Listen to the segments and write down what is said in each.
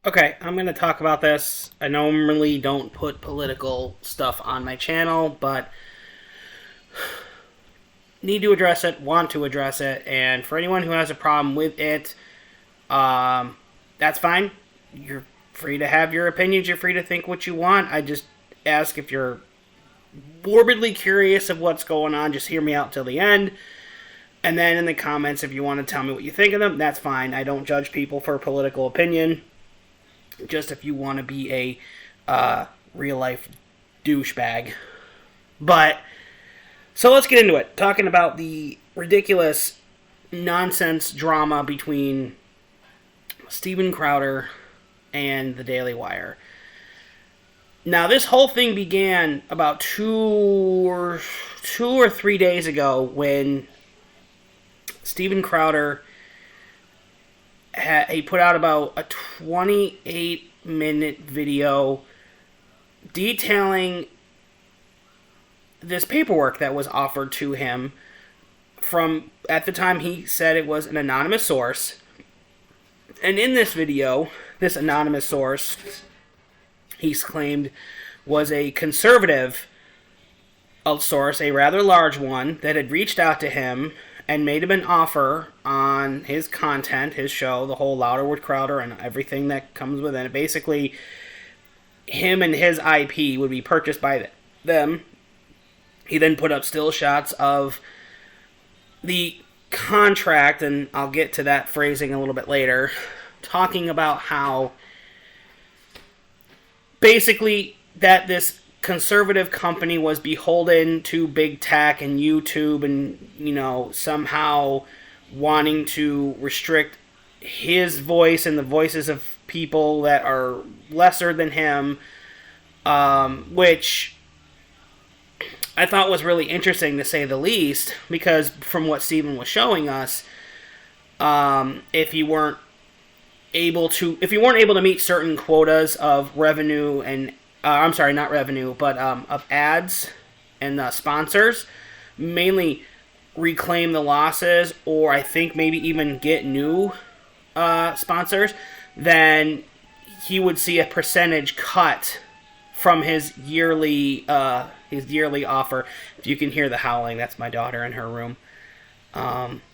Okay, I'm going to talk about this. I normally don't put political stuff on my channel, but need to address it, want to address it, and for anyone who has a problem with it, that's fine. You're free to have your opinions, you're free to think what you want. I just ask if you're morbidly curious of what's going on, just hear me out till the end. And then in the comments, if you want to tell me what you think of them, that's fine. I don't judge people for political opinion. Just if you want to be a real life douchebag. But so let's get into it. Talking about the ridiculous nonsense drama between Steven Crowder and the Daily Wire. Now, this whole thing began about two or 3 days ago when Steven Crowder he put out about a 28-minute video detailing this paperwork that was offered to him from, at the time he said it was an anonymous source. And in this video, this anonymous source, he's claimed, was a conservative source, a rather large one, that had reached out to him and made him an offer on his content, his show, the whole Louder with Crowder and everything that comes within it. Basically, him and his IP would be purchased by them. He then put up still shots of the contract, and I'll get to that phrasing a little bit later, talking about how basically that this conservative company was beholden to big tech and YouTube and, somehow wanting to restrict his voice and the voices of people that are lesser than him, which I thought was really interesting to say the least, because from what Steven was showing us, if you weren't able to meet certain quotas of revenue and I'm sorry, not revenue, but of ads and sponsors, mainly reclaim the losses, or I think maybe even get new sponsors, then he would see a percentage cut from his yearly offer. If you can hear the howling, that's my daughter in her room.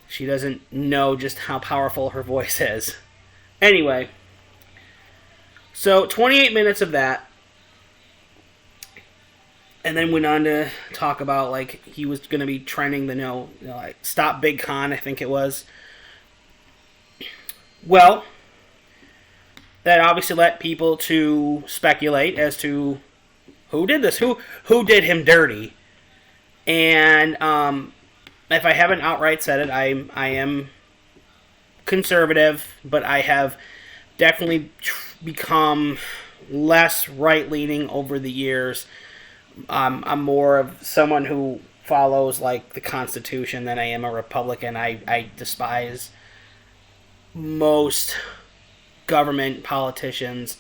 She doesn't know just how powerful her voice is. Anyway, so 28 minutes of that. And then went on to talk about, like, he was going to be trending the, like, Stop Big Con, I think it was. Well, that obviously let people to speculate as to who did this, who did him dirty. And if I haven't outright said it, I am conservative, but I have definitely become less right-leaning over the years. I'm more of someone who follows, like, the Constitution than I am a Republican. I despise most government politicians,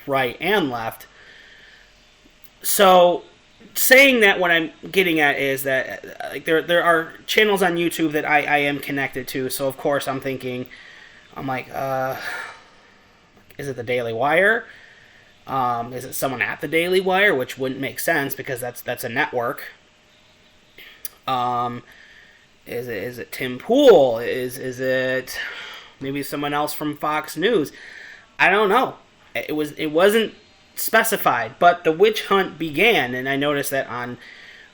right and left. So, saying that, what I'm getting at is that, like, there are channels on YouTube that I am connected to. So of course I'm like, is it the Daily Wire? Is it someone at the Daily Wire, which wouldn't make sense because that's a network? Is it Tim Pool? Is it maybe someone else from Fox News? I don't know. It wasn't specified, but the witch hunt began, and I noticed that on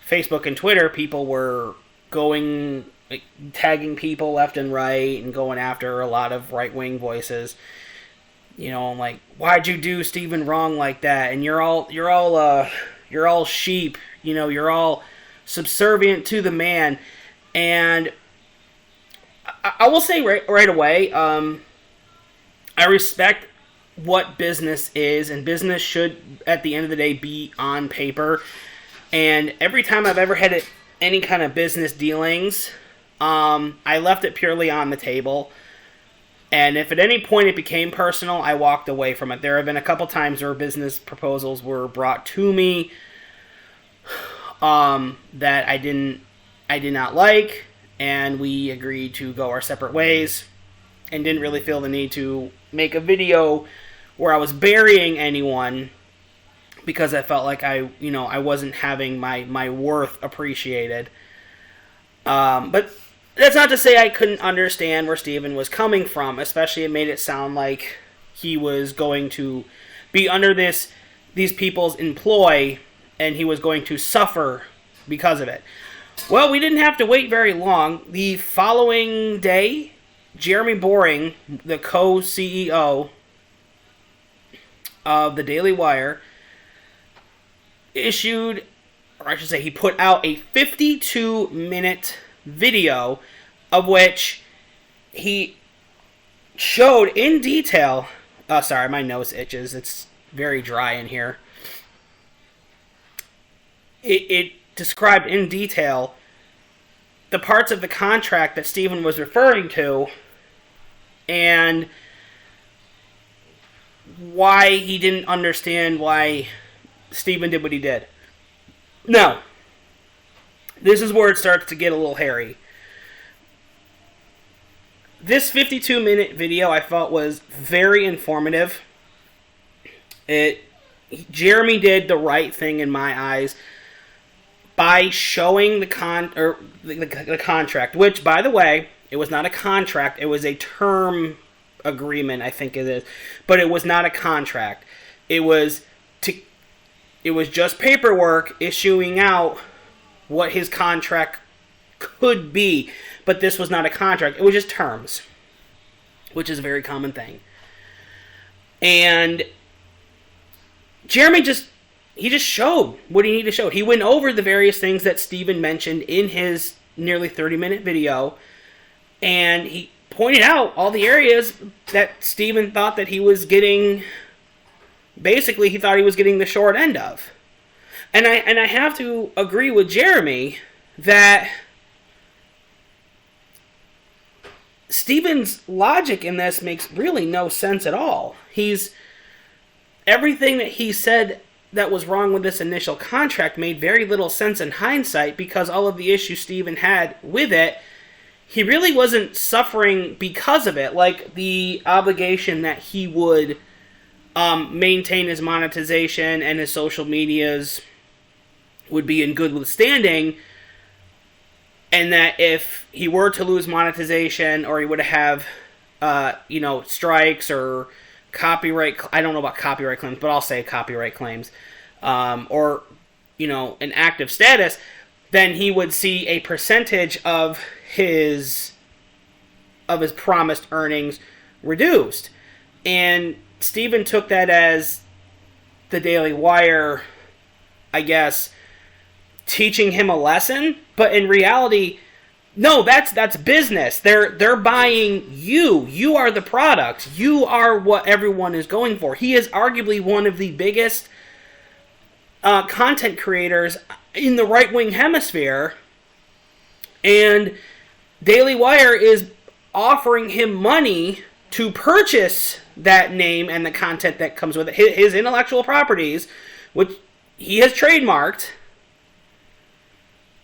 Facebook and Twitter, people were going, like, tagging people left and right and going after a lot of right-wing voices. I'm like, why'd you do Steven wrong like that? And you're all sheep. You're all subservient to the man. And I will say right away, I respect what business is, and business should, at the end of the day, be on paper. And every time I've ever had any kind of business dealings, I left it purely on the table. And if at any point it became personal, I walked away from it. There have been a couple times where business proposals were brought to me that I did not like, and we agreed to go our separate ways, and didn't really feel the need to make a video where I was burying anyone because I felt like I wasn't having my worth appreciated. But that's not to say I couldn't understand where Steven was coming from, especially it made it sound like he was going to be under these people's employ and he was going to suffer because of it. Well, we didn't have to wait very long. The following day, Jeremy Boring, the co-CEO of the Daily Wire, issued, or I should say he put out a 52-minute video of which he showed in detail... sorry, my nose itches. It's very dry in here. It described in detail the parts of the contract that Steven was referring to and why he didn't understand why Steven did what he did. Now, this is where it starts to get a little hairy. This 52-minute video I felt was very informative. Jeremy did the right thing in my eyes by showing the contract, which, by the way, it was not a contract. It was a term agreement, I think it is, but it was not a contract. It was just paperwork issuing out what his contract could be, but this was not a contract. It was just terms, which is a very common thing. And Jeremy just showed what he needed to show. He went over the various things that Steven mentioned in his nearly 30-minute video, and he pointed out all the areas that Steven thought that he was getting... Basically, he thought he was getting the short end of. And I have to agree with Jeremy that Steven's logic in this makes really no sense at all. Everything that he said that was wrong with this initial contract made very little sense in hindsight because all of the issues Steven had with it, he really wasn't suffering because of it. Like the obligation that he would maintain his monetization and his social medias would be in good standing, and that if he were to lose monetization or he would have strikes or copyright, I don't know about copyright claims, but I'll say copyright claims, or an active status, then he would see a percentage of his promised earnings reduced. And Steven took that as the Daily Wire, I guess, teaching him a lesson, but in reality, no, that's business. They're buying you. You are the product. You are what everyone is going for. He is arguably one of the biggest content creators in the right-wing hemisphere, and Daily Wire is offering him money to purchase that name and the content that comes with it, his intellectual properties, which he has trademarked,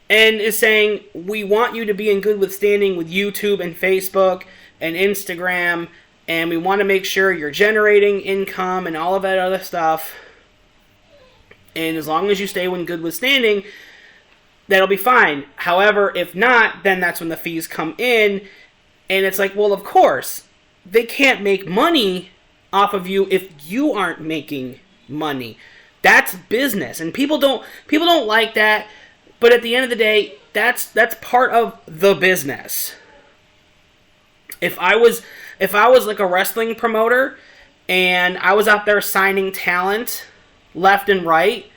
and is saying, we want you to be in good standing with YouTube and Facebook and Instagram, and we want to make sure you're generating income and all of that other stuff. And as long as you stay in good standing, that'll be fine. However, if not, then that's when the fees come in. And it's like, well, of course, they can't make money off of you if you aren't making money. That's business. And people don't like that. But at the end of the day, that's part of the business. If I was like a wrestling promoter and I was out there signing talent left and right,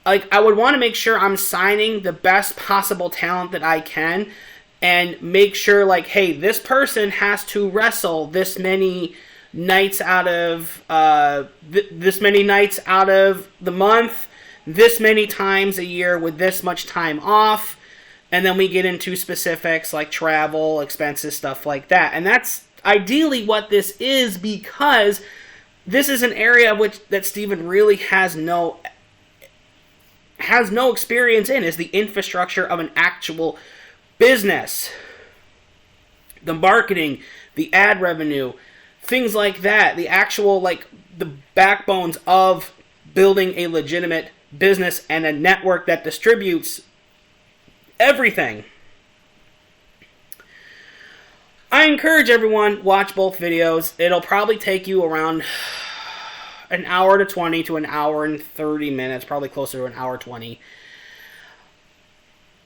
like I would want to make sure I'm signing the best possible talent that I can, and make sure like, hey, this person has to wrestle this many nights out of this many nights out of the month, this many times a year with this much time off, and then we get into specifics like travel, expenses, stuff like that. And that's ideally what this is, because this is an area that Steven really has no experience in, is the infrastructure of an actual business. The marketing, the ad revenue, things like that, the actual, like, the backbones of building a legitimate business and a network that distributes everything. I encourage everyone, watch both videos. It'll probably take you around an hour to 20 to an hour and 30 minutes, probably closer to an hour 20.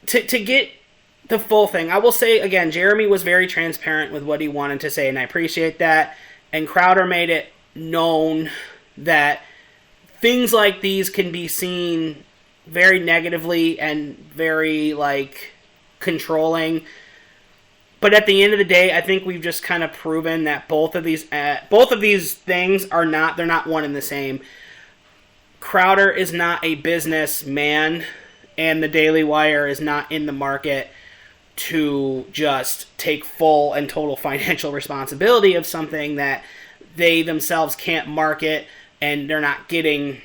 To get the full thing. I will say, again, Jeremy was very transparent with what he wanted to say, and I appreciate that. And Crowder made it known that things like these can be seen very negatively and very, like, controlling. But at the end of the day, I think we've just kind of proven that both of these things are not, they're not one and the same. Crowder is not a businessman, and the Daily Wire is not in the market to just take full and total financial responsibility of something that they themselves can't market, and they're not getting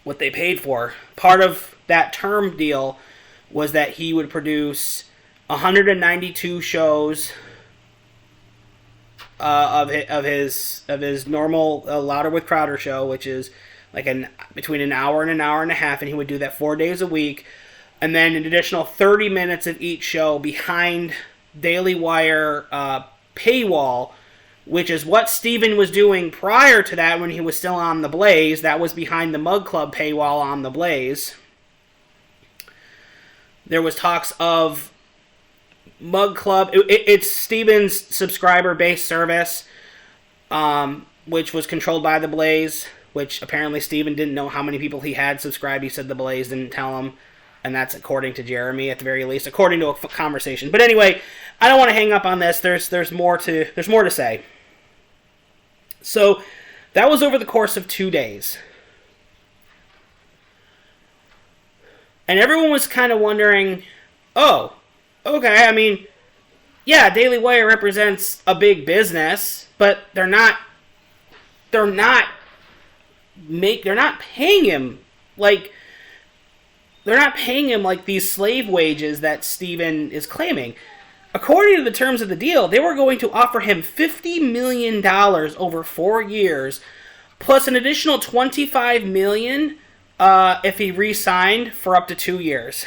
what they paid for. Part of that term deal was that he would produce 192 shows of his normal Louder with Crowder show, which is like between an hour and a half, and he would do that 4 days a week, and then an additional 30 minutes of each show behind Daily Wire paywall, which is what Steven was doing prior to that when he was still on The Blaze. That was behind the Mug Club paywall on The Blaze. There was talks of Mug Club. It's Steven's subscriber-based service, which was controlled by The Blaze, which apparently Steven didn't know how many people he had subscribed. He said The Blaze didn't tell him, and that's according to Jeremy, at the very least, according to a conversation. But anyway, I don't want to hang up on this. There's more to say. So that was over the course of 2 days. And everyone was kind of wondering, oh, okay, I mean, yeah, Daily Wire represents a big business, but they're not paying him like these slave wages that Steven is claiming. According to the terms of the deal, they were going to offer him $50 million over 4 years, plus an additional $25 million if he re-signed for up to 2 years.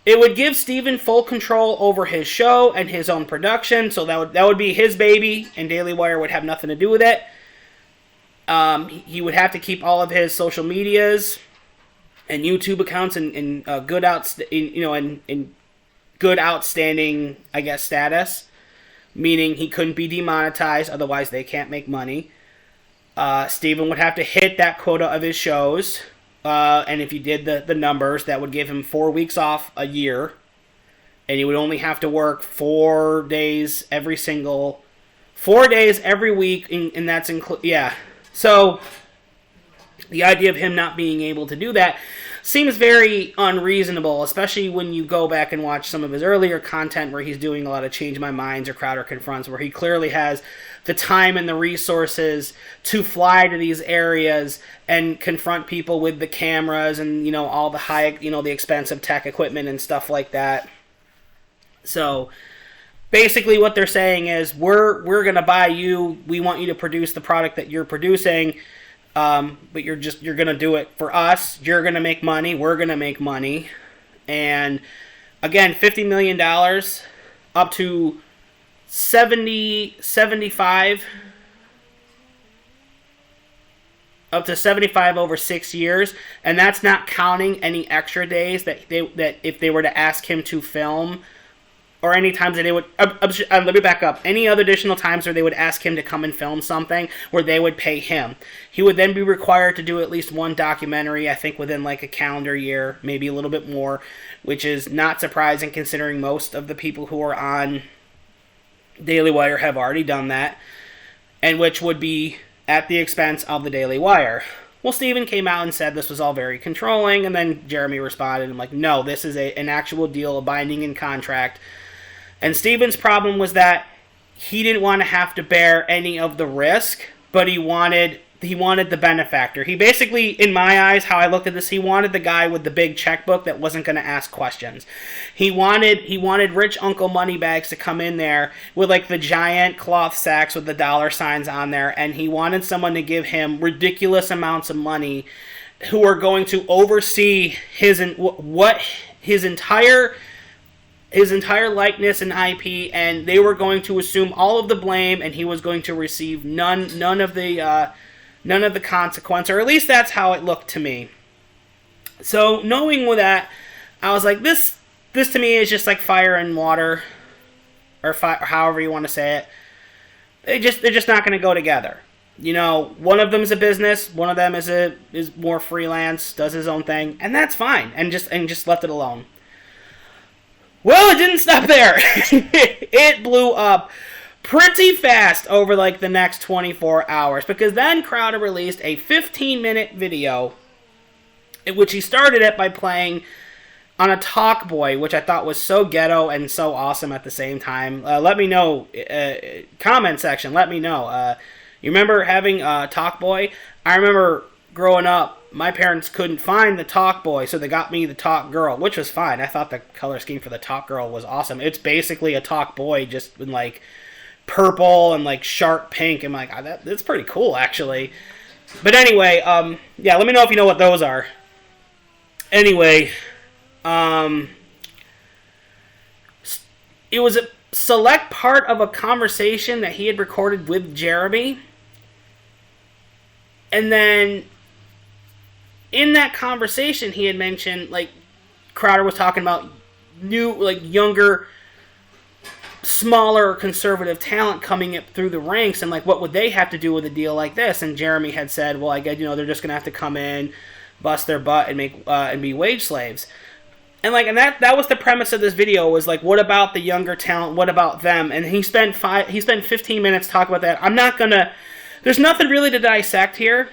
It would give Steven full control over his show and his own production, so that would be his baby, and Daily Wire would have nothing to do with it. He would have to keep all of his social medias and YouTube accounts in good outstanding, I guess, status, meaning he couldn't be demonetized, otherwise they can't make money. Steven would have to hit that quota of his shows, and if you did the numbers, that would give him 4 weeks off a year, and he would only have to work 4 days every week, and that's yeah. So the idea of him not being able to do that seems very unreasonable, especially when you go back and watch some of his earlier content where he's doing a lot of Change My Minds or Crowder Confronts, where he clearly has the time and the resources to fly to these areas and confront people with the cameras and, all the the expensive tech equipment and stuff like that. So basically what they're saying is, we're going to buy you, we want you to produce the product that you're producing, but you're going to do it for us. You're going to make money. We're going to make money. And again, $50 million up to 75 over 6 years. And that's not counting any extra days that if they were to ask him to film, or any times that they would, let me back up, any other additional times where they would ask him to come and film something where they would pay him. He would then be required to do at least one documentary, I think within like a calendar year, maybe a little bit more, which is not surprising considering most of the people who are on Daily Wire have already done that, and which would be at the expense of the Daily Wire. Well, Steven came out and said this was all very controlling, and then Jeremy responded and no, this is an actual deal, a binding in contract. And Steven's problem was that he didn't want to have to bear any of the risk, but he wanted the benefactor. He basically, in my eyes, how I looked at this, he wanted the guy with the big checkbook that wasn't going to ask questions. He wanted rich Uncle Moneybags to come in there with like the giant cloth sacks with the dollar signs on there, and he wanted someone to give him ridiculous amounts of money, who are going to oversee his entire likeness and IP, and they were going to assume all of the blame, and he was going to receive none of the consequence, or at least that's how it looked to me. So knowing that, I was like, this to me is just like fire and water, or however you want to say it. They're just not going to go together. You know, one of them is a business, one of them is more freelance, does his own thing, and that's fine, and just left it alone. Well, it didn't stop there. It blew up pretty fast over like the next 24 hours, because then Crowder released a 15-minute video in which he started it by playing on a Talkboy, which I thought was so ghetto and so awesome at the same time. Let me know, comment section, let me know. You remember having a Talkboy? I remember growing up, my parents couldn't find the Talk Boy, so they got me the Talk Girl, which was fine. I thought the color scheme for the Talk Girl was awesome. It's basically a Talk Boy, just in like purple and like sharp pink. I'm like, that's pretty cool, actually. But anyway, yeah, let me know if you know what those are. Anyway, it was a select part of a conversation that he had recorded with Jeremy, and then in that conversation, he had mentioned, like, Crowder was talking about new, like, younger, smaller conservative talent coming up through the ranks, and, like, what would they have to do with a deal like this? And Jeremy had said, well, I guess, you know, they're just going to have to come in, bust their butt, and make and be wage slaves. And, like, and that was the premise of this video, was, like, what about the younger talent? What about them? And he spent 15 minutes talking about that. I'm not going to... There's nothing really to dissect here.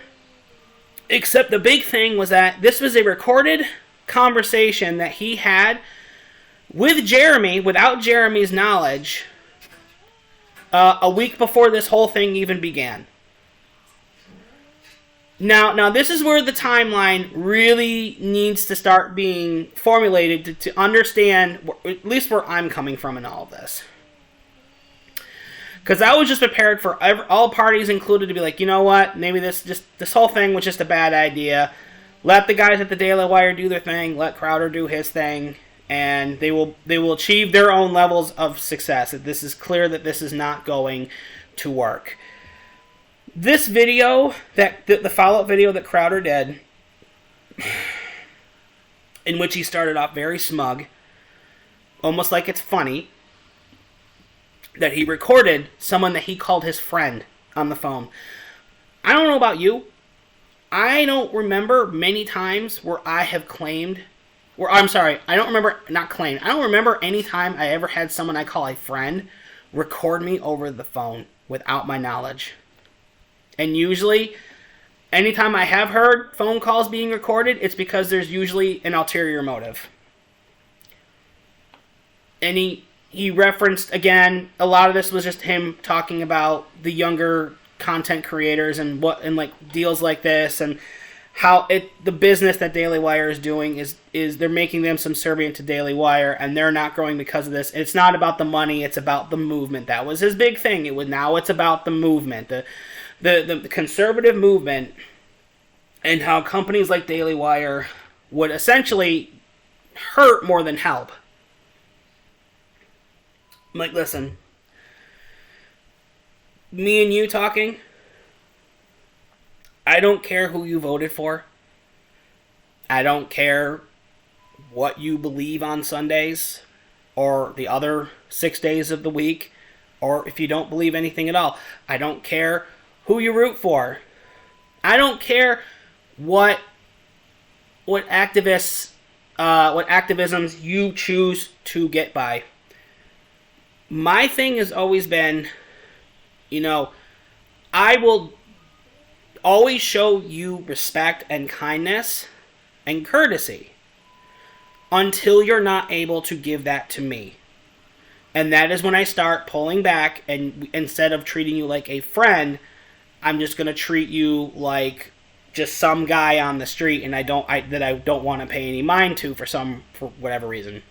Except the big thing was that this was a recorded conversation that he had with Jeremy, without Jeremy's knowledge, a week before this whole thing even began. Now this is where the timeline really needs to start being formulated to understand, at least where I'm coming from in all of this. Because I was just prepared for all parties included to be like, you know what, maybe this whole thing was just a bad idea. Let the guys at the Daily Wire do their thing. Let Crowder do his thing, and they will achieve their own levels of success. This is clear that this is not going to work. This video, the follow-up video that Crowder did, in which he started off very smug, almost like it's funny, that he recorded someone that he called his friend on the phone. I don't know about you. I don't remember many times where I have claimed... I don't remember any time I ever had someone I call a friend record me over the phone without my knowledge. And usually, anytime I have heard phone calls being recorded, it's because there's usually an ulterior motive. And he referenced, again, a lot of this was just him talking about the younger content creators and like deals like this, and how the business that Daily Wire is doing is they're making them subservient to Daily Wire, and they're not growing because of this. It's not about the money, it's about the movement. That was his big thing. Now it's about the movement, the conservative movement, and how companies like Daily Wire would essentially hurt more than help. I'm like, listen, me and you talking, I don't care who you voted for. I don't care what you believe on Sundays or the other 6 days of the week, or if you don't believe anything at all. I don't care who you root for. I don't care what activisms you choose to get by. My thing has always been, I will always show you respect and kindness and courtesy until you're not able to give that to me. And that is when I start pulling back, and instead of treating you like a friend, I'm just going to treat you like just some guy on the street, and I don't want to pay any mind to for whatever reason.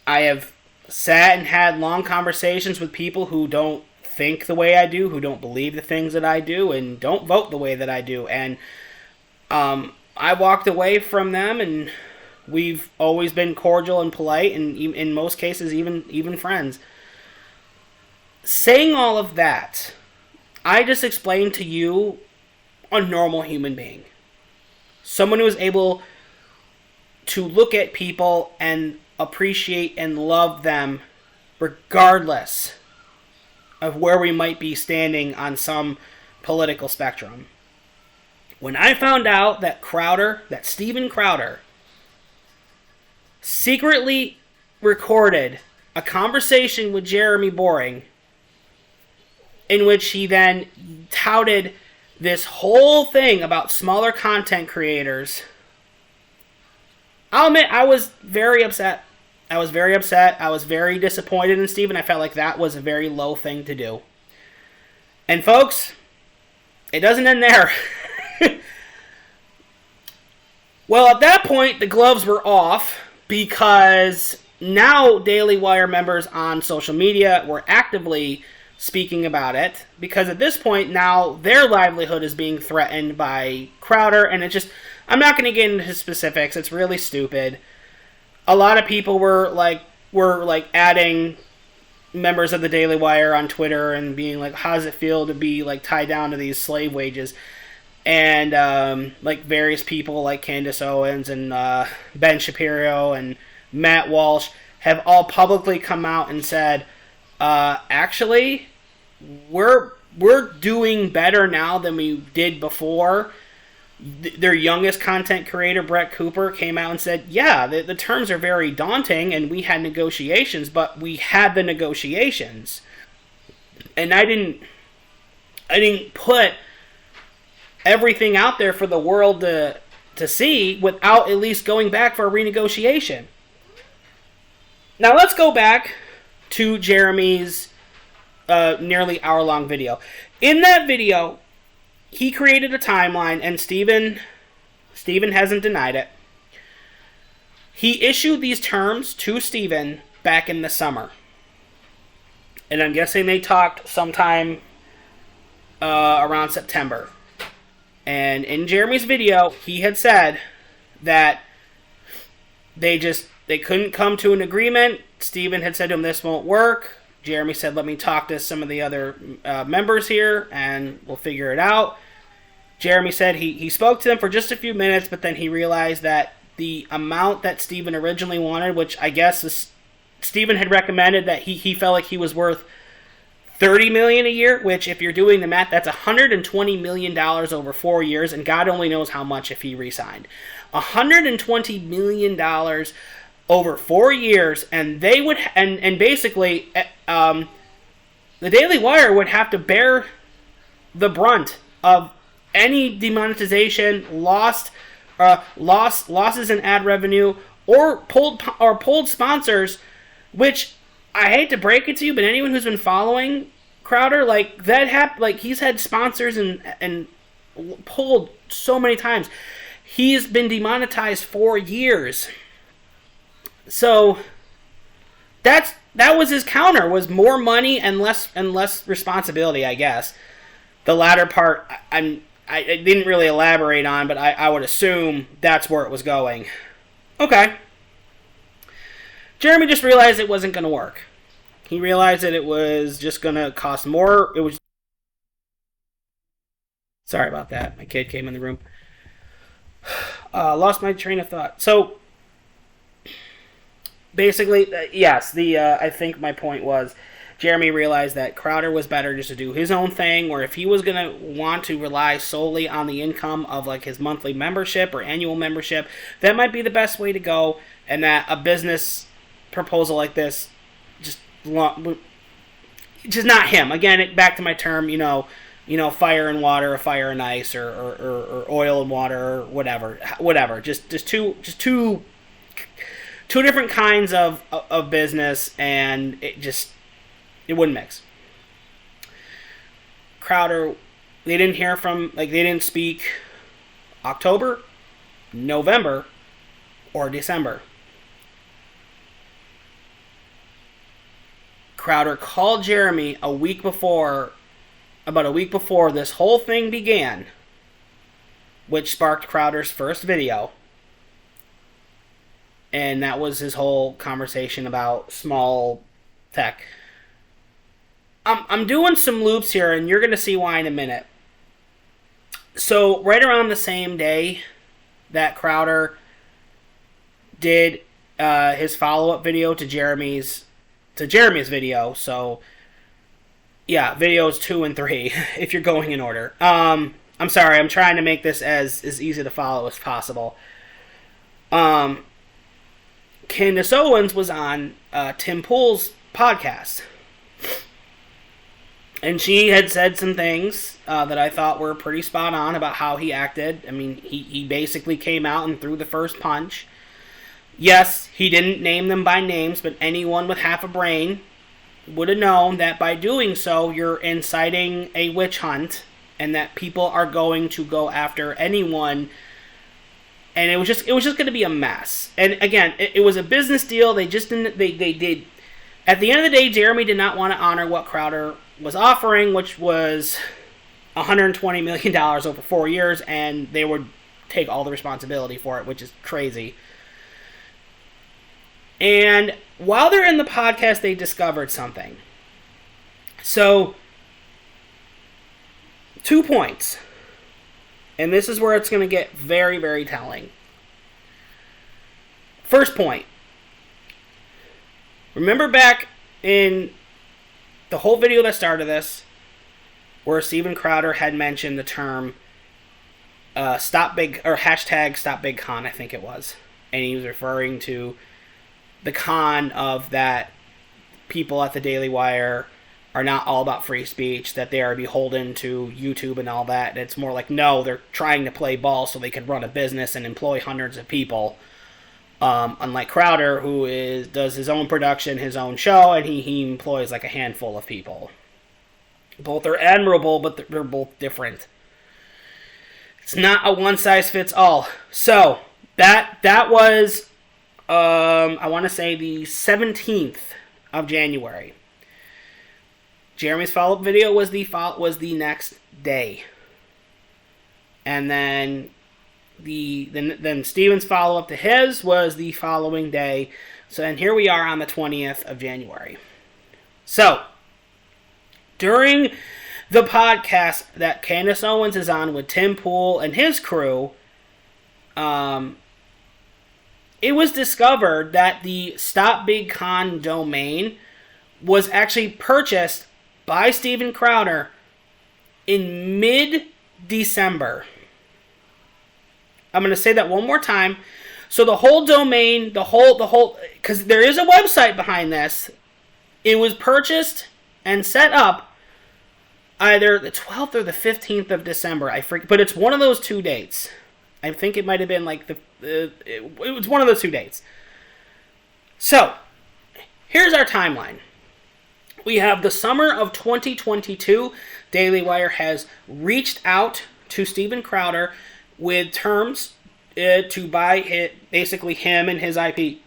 I have sat and had long conversations with people who don't think the way I do, who don't believe the things that I do, and don't vote the way that I do. And I walked away from them, and we've always been cordial and polite, and in most cases, even friends. Saying all of that, I just explained to you a normal human being. Someone who is able to look at people and appreciate and love them regardless of where we might be standing on some political spectrum. When I found out that Steven Crowder, secretly recorded a conversation with Jeremy Boring in which he then touted this whole thing about smaller content creators, I'll admit I was very upset. I was very disappointed in Steven. I felt like that was a very low thing to do. And folks, it doesn't end there. Well, at that point, the gloves were off because now Daily Wire members on social media were actively speaking about it, because at this point now their livelihood is being threatened by Crowder, and I'm not going to get into specifics. It's really stupid. A lot of people were adding members of the Daily Wire on Twitter and being like, how does it feel to be like tied down to these slave wages? And various people like Candace Owens and Ben Shapiro and Matt Walsh have all publicly come out and said, actually, we're doing better now than we did before. Their youngest content creator, Brett Cooper, came out and said, yeah, the terms are very daunting, and we had negotiations, but we had the negotiations. And I didn't put everything out there for the world to see without at least going back for a renegotiation. Now let's go back to Jeremy's nearly hour-long video. In that video, he created a timeline, and Steven hasn't denied it. He issued these terms to Steven back in the summer. And I'm guessing they talked sometime around September. And in Jeremy's video, he had said that they couldn't come to an agreement. Steven had said to him, this won't work. Jeremy said, let me talk to some of the other members here, and we'll figure it out. Jeremy said he spoke to them for just a few minutes, but then he realized that the amount that Steven originally wanted, which I guess Steven had recommended that he felt like he was worth $30 million a year, which if you're doing the math, that's $120 million over 4 years, and God only knows how much if he re-signed. $120 million over 4 years, and they would, and basically, the Daily Wire would have to bear the brunt of any demonetization, losses in ad revenue, or pulled sponsors, which I hate to break it to you, but anyone who's been following Crowder, he's had sponsors and pulled so many times. He's been demonetized for years. So that was his counter, was more money and less responsibility, I guess. The latter part I didn't really elaborate on, but I would assume that's where it was going. Okay. Jeremy just realized it wasn't going to work. He realized that it was just going to cost more. Sorry about that. My kid came in the room. Lost my train of thought. So, basically, yes, I think my point was Jeremy realized that Crowder was better just to do his own thing, or if he was going to want to rely solely on the income of like his monthly membership or annual membership, that might be the best way to go, and that a business proposal like this just not him. Again, back to my term, fire and water, or fire and ice, or oil and water, or whatever. Just two different kinds of business, and it wouldn't mix. Crowder, they didn't hear from, like, they didn't speak October, November, or December. Crowder called Jeremy about a week before this whole thing began, which sparked Crowder's first video. And that was his whole conversation about small tech. I'm doing some loops here, and you're going to see why in a minute. So, right around the same day that Crowder did his follow-up video to Jeremy's video. So, yeah, videos 2 and 3, if you're going in order. I'm sorry, I'm trying to make this as easy to follow as possible. Candace Owens was on Tim Pool's podcast. And she had said some things that I thought were pretty spot on about how he acted. I mean, he basically came out and threw the first punch. Yes, he didn't name them by names, but anyone with half a brain would have known that by doing so, you're inciting a witch hunt, and that people are going to go after anyone. And it was just going to be a mess. And again, it was a business deal. They just didn't. They did. At the end of the day, Jeremy did not want to honor what Crowder was offering, which was $120 million over 4 years, and they would take all the responsibility for it, which is crazy. And while they're in the podcast, they discovered something. So, 2 points. And this is where it's going to get very, very telling. First point. Remember back in the whole video that started this, where Steven Crowder had mentioned the term hashtag Stop Big Con, I think it was. And he was referring to the con of that people at the Daily Wire are not all about free speech, that they are beholden to YouTube and all that. It's more like, no, they're trying to play ball so they can run a business and employ hundreds of people. Unlike Crowder, who does his own production, his own show, and he employs like a handful of people. Both are admirable, but they're both different. It's not a one-size-fits-all. So, that was, I want to say the 17th of January. Jeremy's follow-up video was the next day. And then then Steven's follow-up to his was the following day. So, and here we are on the 20th of January. So, during the podcast that Candace Owens is on with Tim Pool and his crew, it was discovered that the Stop Big Con domain was actually purchased by Steven Crowder in mid-December. I'm going to say that one more time. So the whole domain, because there is a website behind this, it was purchased and set up either the 12th or the 15th of December. I forget, but it's one of those 2 dates. I think it might have been like it was one of those 2 dates. So, here's our timeline. We have the summer of 2022. Daily Wire has reached out to Steven Crowder with terms to buy basically him and his IP.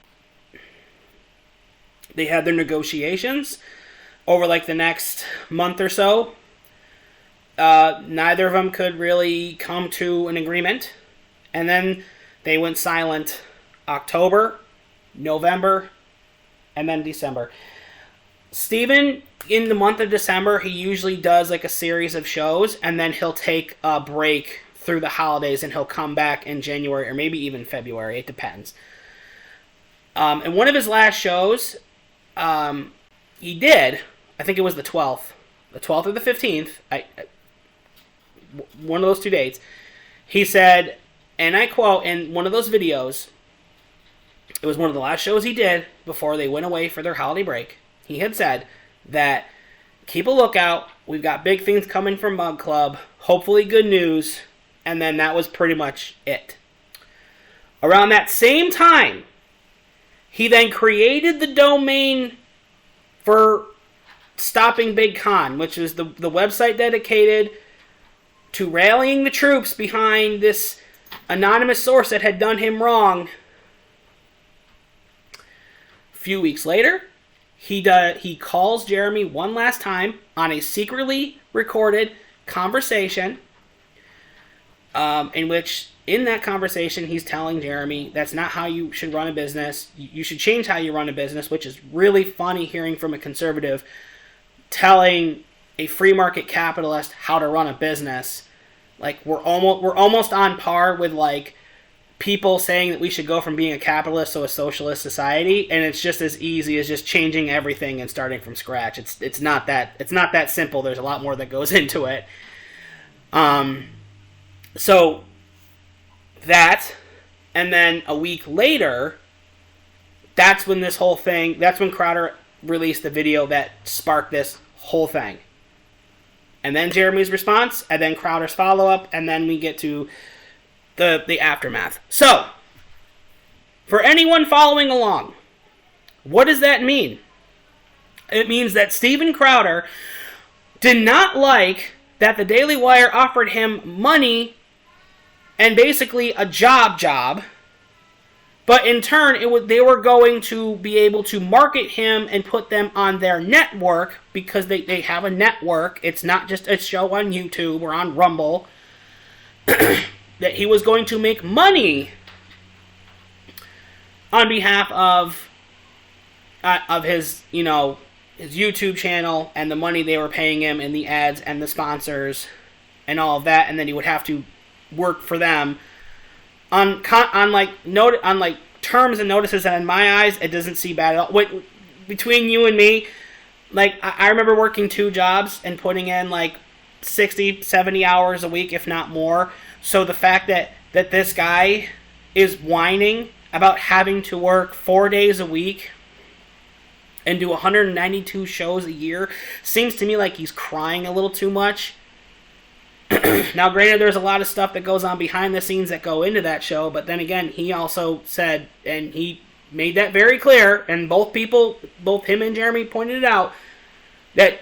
They had their negotiations over like the next month or so. Neither of them could really come to an agreement. And then they went silent October, November, and then December. Steven, in the month of December, he usually does like a series of shows, and then he'll take a break through the holidays, and he'll come back in January or maybe even February. It depends. And one of his last shows, he did, I think it was the 12th or the 15th, one of those 2 dates, he said, and I quote, in one of those videos, it was one of the last shows he did before they went away for their holiday break. He had said that, keep a lookout, we've got big things coming from Mug Club, hopefully good news, and then that was pretty much it. Around that same time, he then created the domain for Stopping Big Con, which is the website dedicated to rallying the troops behind this anonymous source that had done him wrong. A few weeks later, he calls Jeremy one last time on a secretly recorded conversation, in that conversation he's telling Jeremy that's not how you should run a business. You should change how you run a business, which is really funny hearing from a conservative telling a free market capitalist how to run a business. Like, we're almost on par with like people saying that we should go from being a capitalist to a socialist society, and it's just as easy as just changing everything and starting from scratch. It's not that simple. There's a lot more that goes into it. So that, and then a week later, that's when Crowder released the video that sparked this whole thing. And then Jeremy's response, and then Crowder's follow-up, and then we get to the aftermath. So, for anyone following along, what does that mean? It means that Steven Crowder did not like that the Daily Wire offered him money and basically a job, but in turn, they were going to be able to market him and put them on their network, because they have a network. It's not just a show on YouTube or on Rumble. That he was going to make money on behalf of his, his YouTube channel, and the money they were paying him and the ads and the sponsors and all of that, and then he would have to work for them on terms and notices that in my eyes it doesn't seem bad at all. Wait, between you and me, like, I remember working 2 jobs and putting in like 60, 70 hours a week, if not more. So the fact that this guy is whining about having to work 4 days a week and do 192 shows a year seems to me like he's crying a little too much. Now, granted, there's a lot of stuff that goes on behind the scenes that go into that show, but then again, he also said, and he made that very clear, and both him and Jeremy pointed it out, that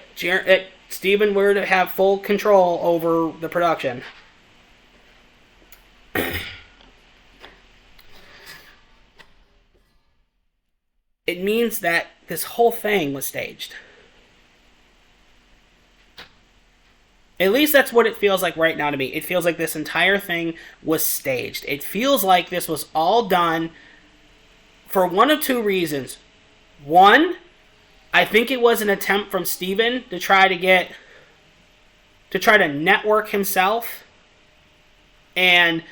Steven were to have full control over the production. It means that this whole thing was staged. At least that's what it feels like right now to me. It feels like this entire thing was staged. It feels like this was all done for one of 2 reasons. One, I think it was an attempt from Steven to try to network himself and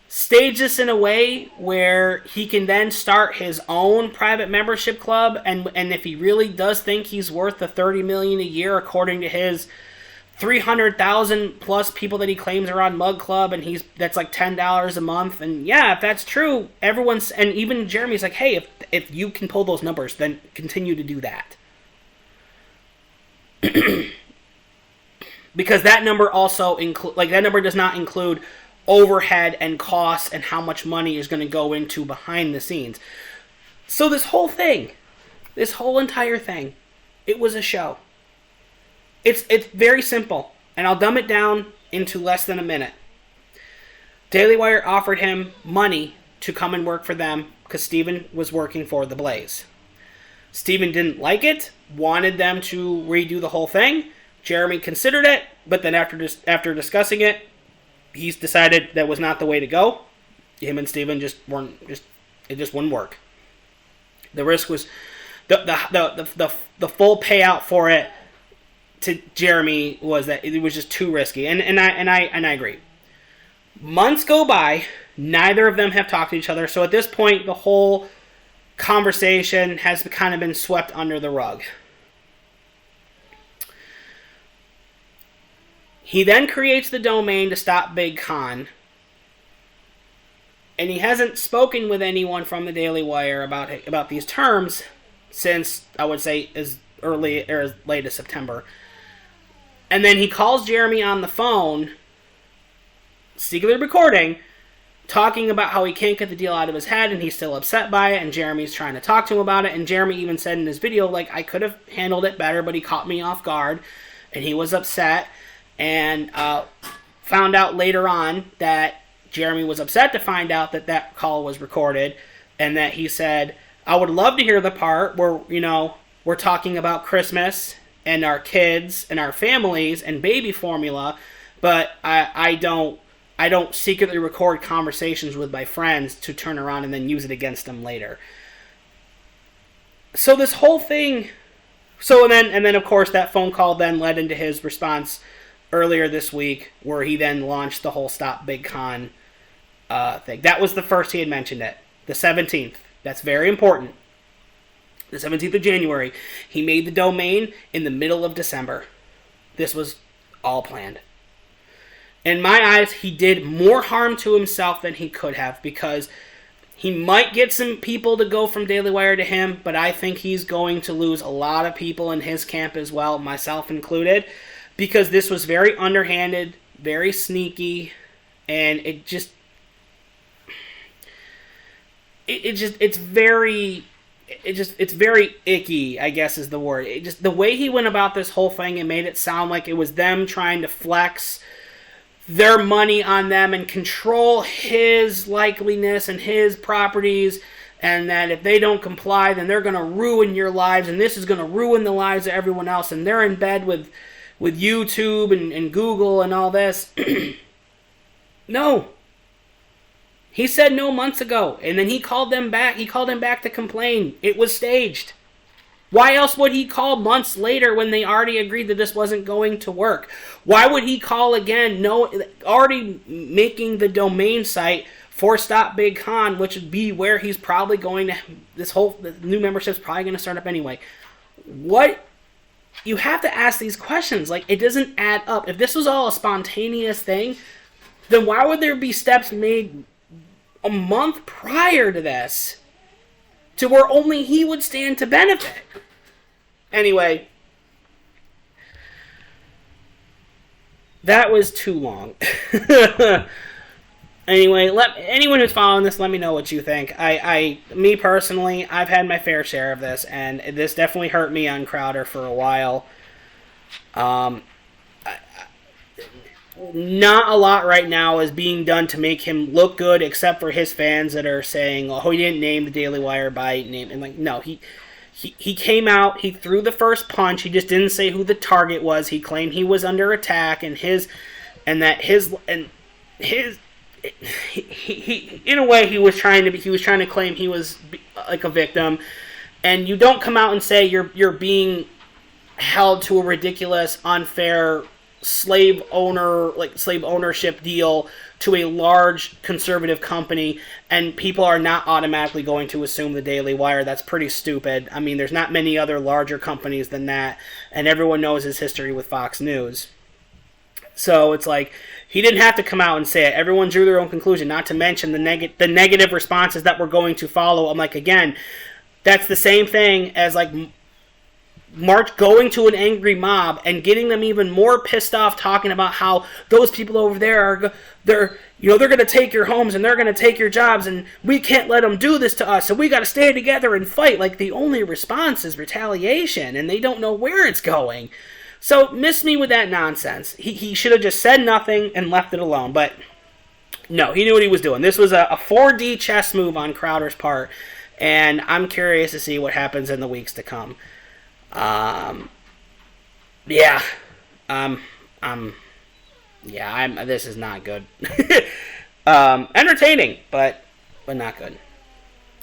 stage this in a way where he can then start his own private membership club, and if he really does think he's worth the $30 million a year, according to his 300,000 plus people that he claims are on Mug Club, and that's like $10 a month. And yeah, if that's true, and even Jeremy's like, hey, if you can pull those numbers, then continue to do that. Because that number also that number does not include overhead and costs and how much money is going to go into behind the scenes. So this whole entire thing, it was a show. It's very simple, and I'll dumb it down into less than a minute. Daily Wire offered him money to come and work for them because Steven was working for The Blaze. Steven didn't like it, wanted them to redo the whole thing. Jeremy considered it, but then after discussing it, he's decided that was not the way to go. Him and Steven it just wouldn't work. The risk was the full payout for it to Jeremy was that it was just too risky, and I agree. Months go by, neither of them have talked to each other, so at this point the whole conversation has kind of been swept under the rug. He then creates the domain to stop Big Con, and he hasn't spoken with anyone from the Daily Wire about these terms since, I would say, as early or as late as September. And then he calls Jeremy on the phone, secretly recording, talking about how he can't get the deal out of his head and he's still upset by it, and Jeremy's trying to talk to him about it, and Jeremy even said in his video, like, I could have handled it better, but he caught me off guard, and he was upset, and found out later on that Jeremy was upset to find out that that call was recorded, and that he said, I would love to hear the part where, we're talking about Christmas and our kids and our families and baby formula, but I don't secretly record conversations with my friends to turn around and then use it against them later. So this whole thing, and then of course that phone call then led into his response earlier this week, where he then launched the whole Stop Big Con thing. That was the first he had mentioned it, the 17th. That's very important. The 17th of January. He made the domain in the middle of December. This was all planned. In my eyes, he did more harm to himself than he could have, because he might get some people to go from Daily Wire to him, but I think he's going to lose a lot of people in his camp as well, myself included, because this was very underhanded, very sneaky, and it's very icky, I guess is the word. The way he went about this whole thing, and made it sound like it was them trying to flex their money on them and control his likeliness and his properties, and that if they don't comply, then they're going to ruin your lives, and this is going to ruin the lives of everyone else, and they're in bed with YouTube and Google and all this. No. He said no months ago, and then he called them back. He called him back to complain. It was staged. Why else would he call months later when they already agreed that this wasn't going to work? Why would he call again, already making the domain site for Stop Big Con, which would be where he's probably going to, the new membership's probably going to start up anyway. What? You have to ask these questions. Like, it doesn't add up. If this was all a spontaneous thing, then why would there be steps made a month prior to this to where only he would stand to benefit? Anyway, that was too long. Anyway, anyone who's following this, let me know what you think. Me personally, I've had my fair share of this, and this definitely hurt me on Crowder for a while. Not a lot right now is being done to make him look good, except for his fans that are saying, "Oh, he didn't name the Daily Wire by name." And no, he came out, he threw the first punch. He just didn't say who the target was. He claimed he was under attack, and he in a way he was trying to claim he was like a victim. And you don't come out and say you're being held to a ridiculous, unfair slave ownership deal to a large conservative company, and people are not automatically going to assume the Daily Wire. That's pretty stupid. I mean, there's not many other larger companies than that, and everyone knows his history with Fox News. So it's like, he didn't have to come out and say it. Everyone drew their own conclusion, not to mention the negative responses that were going to follow. I'm like, again, that's the same thing as like March going to an angry mob and getting them even more pissed off, talking about how those people over there they're going to take your homes and they're going to take your jobs, and we can't let them do this to us, so we got to stay together and fight. Like, the only response is retaliation, and they don't know where it's going. So miss me with that nonsense. He should have just said nothing and left it alone, but no, he knew what he was doing. This was a 4D chess move on Crowder's part, and I'm curious to see what happens in the weeks to come. This is not good. Entertaining, but not good.